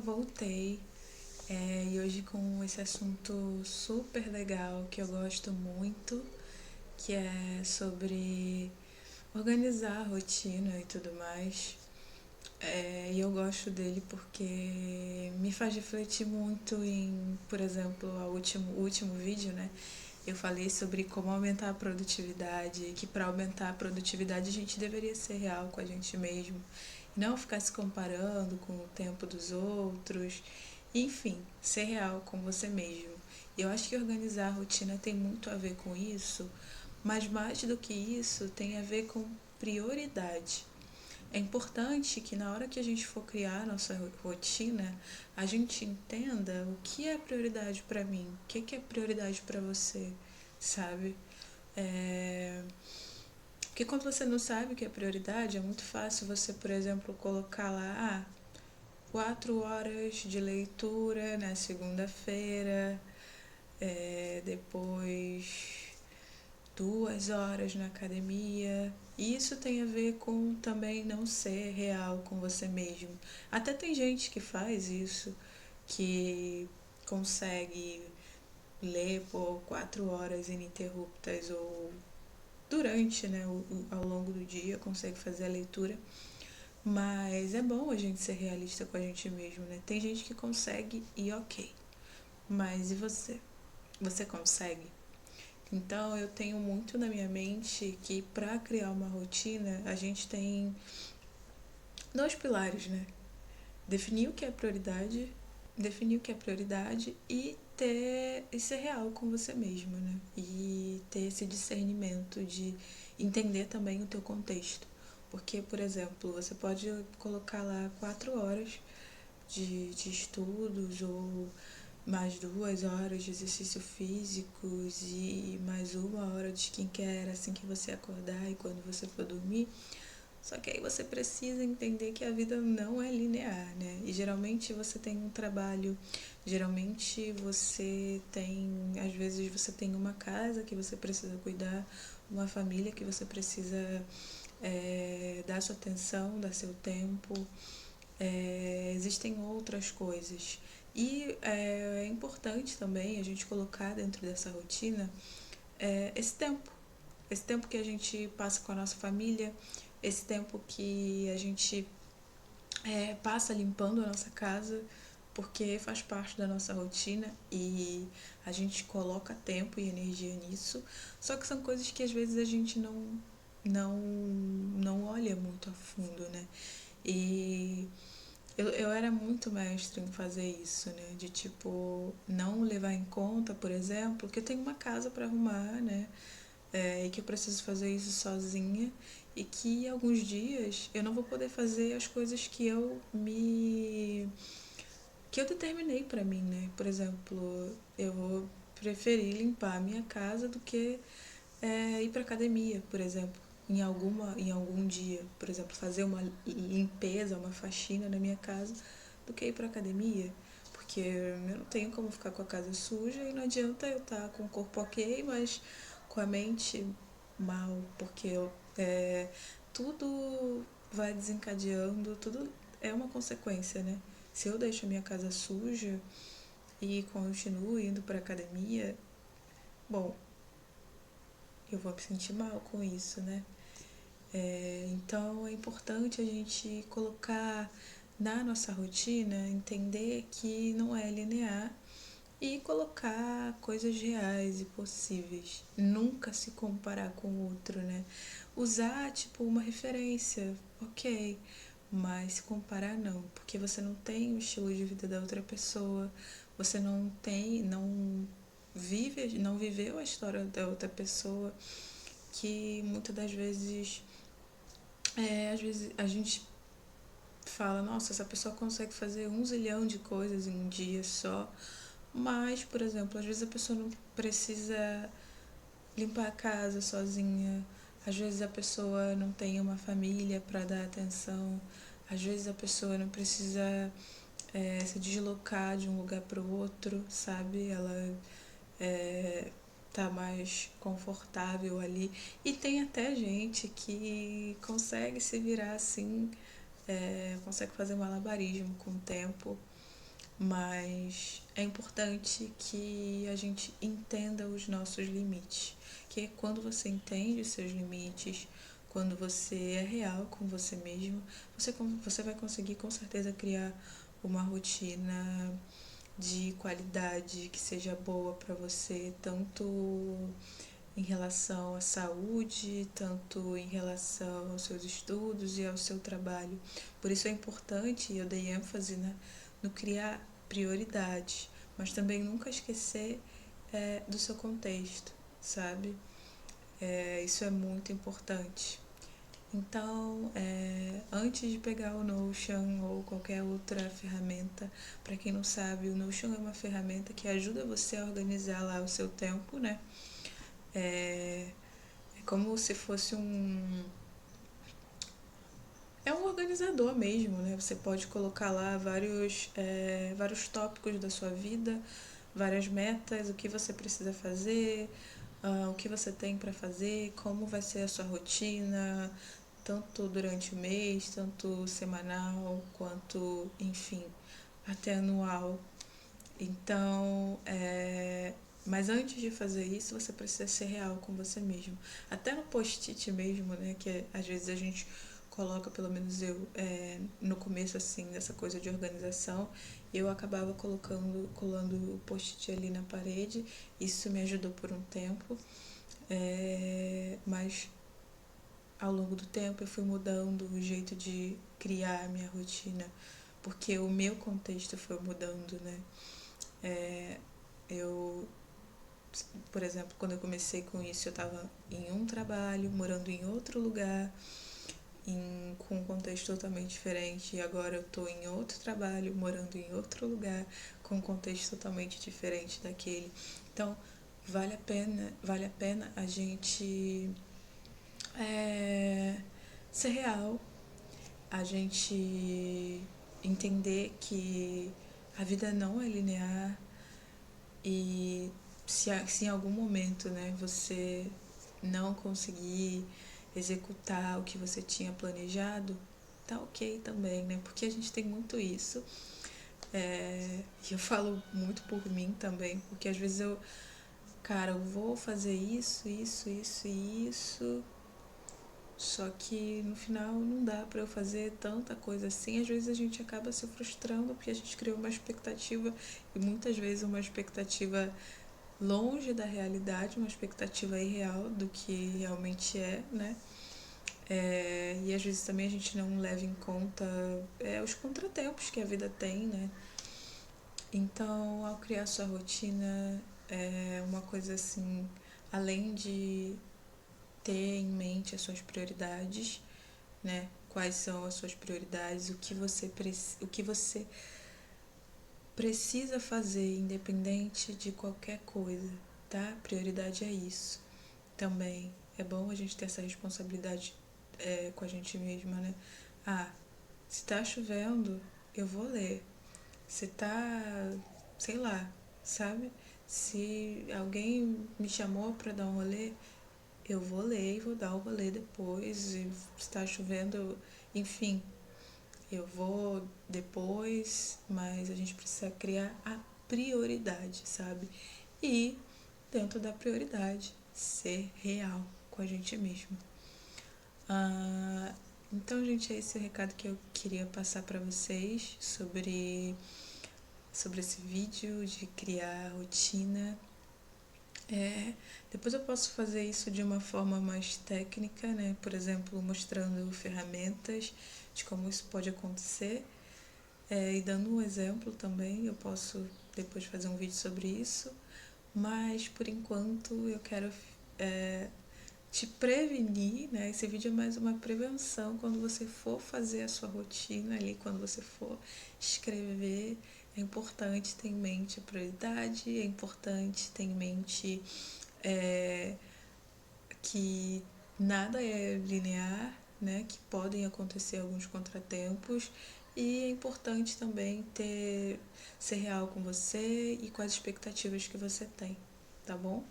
voltei e hoje com esse assunto super legal que eu gosto muito, que é sobre organizar a rotina e tudo mais. E eu gosto dele porque me faz refletir muito em, por exemplo, o último vídeo, né? Eu falei sobre como aumentar a produtividade, que para aumentar a produtividade a gente deveria ser real com a gente mesmo, e não ficar se comparando com o tempo dos outros, enfim, ser real com você mesmo. E eu acho que organizar a rotina tem muito a ver com isso, mas mais do que isso tem a ver com prioridade. É importante que na hora que a gente for criar a nossa rotina, a gente entenda o que é prioridade para mim, o que é prioridade para você, sabe? É... Porque quando você não sabe o que é prioridade, é muito fácil você, por exemplo, colocar lá, 4 horas de leitura na segunda-feira, depois 2 horas na academia. Isso tem a ver com também não ser real com você mesmo. Até tem gente que faz isso, que consegue ler por 4 horas ininterruptas ou durante, né, ao longo do dia, consegue fazer a leitura. Mas é bom a gente ser realista com a gente mesmo, né? Tem gente que consegue e ok. Mas e você? Você consegue? Então eu tenho muito na minha mente que para criar uma rotina a gente tem dois pilares, né? Definir o que é prioridade, definir o que é prioridade e ser real com você mesmo, né? E ter esse discernimento de entender também o teu contexto. Porque, por exemplo, você pode colocar lá 4 horas de estudos ou mais 2 horas de exercício físicos e mais 1 hora de skincare assim que você acordar e quando você for dormir. Só que aí você precisa entender que a vida não é linear, né? E geralmente você tem um trabalho, geralmente você tem, às vezes você tem uma casa que você precisa cuidar, uma família que você precisa dar sua atenção, dar seu tempo. Existem outras coisas. E é importante também a gente colocar dentro dessa rotina esse tempo. Esse tempo que a gente passa com a nossa família, esse tempo que a gente passa limpando a nossa casa, porque faz parte da nossa rotina e a gente coloca tempo e energia nisso. Só que são coisas que às vezes a gente não olha muito a fundo, né? E eu era muito mestre em fazer isso, né? De tipo, não levar em conta, por exemplo, que eu tenho uma casa para arrumar, né? E que eu preciso fazer isso sozinha e que alguns dias eu não vou poder fazer as coisas que eu determinei para mim, né? Por exemplo, eu vou preferir limpar a minha casa do que ir para academia, por exemplo, em algum dia, por exemplo, fazer uma limpeza, uma faxina na minha casa, do que ir para academia, porque eu não tenho como ficar com a casa suja e não adianta eu estar com o corpo ok, mas com a mente mal, porque tudo vai desencadeando, tudo é uma consequência, né? Se eu deixo a minha casa suja e continuo indo para academia, bom, eu vou me sentir mal com isso, né? Então é importante a gente colocar na nossa rotina, entender que não é linear e colocar coisas reais e possíveis. Nunca se comparar com o outro, né? Usar tipo uma referência, ok, mas se comparar não, porque você não tem o estilo de vida da outra pessoa, você não viveu a história da outra pessoa, que muitas das vezes às vezes a gente fala, nossa, essa pessoa consegue fazer 1 zilhão de coisas em um dia só, mas, por exemplo, às vezes a pessoa não precisa limpar a casa sozinha, às vezes a pessoa não tem uma família para dar atenção, às vezes a pessoa não precisa se deslocar de um lugar para o outro, sabe? Ela tá mais confortável ali. E tem até gente que consegue se virar assim, consegue fazer malabarismo com o tempo. mas é importante que a gente entenda os nossos limites. Que quando você entende os seus limites, quando você é real com você mesmo, você vai conseguir com certeza criar uma rotina de qualidade que seja boa para você, tanto em relação à saúde, tanto em relação aos seus estudos e ao seu trabalho. Por isso é importante, e eu dei ênfase, né, no criar prioridades, mas também nunca esquecer do seu contexto, sabe? Isso é muito importante. Então, antes de pegar o Notion ou qualquer outra ferramenta, para quem não sabe, o Notion é uma ferramenta que ajuda você a organizar lá o seu tempo, né? É, é como se fosse é um organizador mesmo, né? Você pode colocar lá vários tópicos da sua vida, várias metas, o que você precisa fazer, o que você tem para fazer, como vai ser a sua rotina, tanto durante o mês, tanto semanal, quanto, enfim, até anual. Então, mas antes de fazer isso, você precisa ser real com você mesmo. Até no post-it mesmo, né? Que às vezes a gente coloca, pelo menos eu, no começo, assim, dessa coisa de organização, eu acabava colando o post-it ali na parede. Isso me ajudou por um tempo. Mas ao longo do tempo eu fui mudando o jeito de criar a minha rotina, porque o meu contexto foi mudando, né? É, eu, por exemplo, quando eu comecei com isso, eu estava em um trabalho, morando em outro lugar, com um contexto totalmente diferente, e agora eu estou em outro trabalho, morando em outro lugar, com um contexto totalmente diferente daquele. Então, vale a pena a gente ser real, a gente entender que a vida não é linear e se em algum momento, né, você não conseguir executar o que você tinha planejado, tá ok também, né? Porque a gente tem muito isso. E eu falo muito por mim também, porque às vezes cara, eu vou fazer isso e isso, só que no final não dá pra eu fazer tanta coisa assim. Às vezes a gente acaba se frustrando porque a gente criou uma expectativa e muitas vezes uma expectativa longe da realidade, uma expectativa irreal do que realmente é, né? E às vezes também a gente não leva em conta os contratempos que a vida tem, né? Então, ao criar sua rotina, é uma coisa assim, além de ter em mente as suas prioridades, né? Quais são as suas prioridades, o que você precisa fazer, independente de qualquer coisa, tá? Prioridade é isso. Também é bom a gente ter essa responsabilidade com a gente mesma, né? Ah, se tá chovendo, eu vou ler. Se tá, sei lá, sabe? Se alguém me chamou pra dar um rolê, eu vou ler e vou dar o rolê depois. E se tá chovendo, enfim, eu vou depois, mas a gente precisa criar a prioridade, sabe? E, dentro da prioridade, ser real com a gente mesmo. Ah, então, gente, é esse o recado que eu queria passar para vocês sobre esse vídeo de criar rotina. Depois eu posso fazer isso de uma forma mais técnica, né? Por exemplo, mostrando ferramentas de como isso pode acontecer. E dando um exemplo também, eu posso depois fazer um vídeo sobre isso. Mas por enquanto eu quero te prevenir, né? Esse vídeo é mais uma prevenção quando você for fazer a sua rotina ali, quando você for escrever. É importante ter em mente a prioridade, é importante ter em mente é, que nada é linear, né? Que podem acontecer alguns contratempos e é importante também ser real com você e com as expectativas que você tem, tá bom?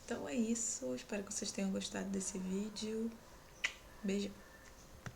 Então é isso, espero que vocês tenham gostado desse vídeo. Beijo!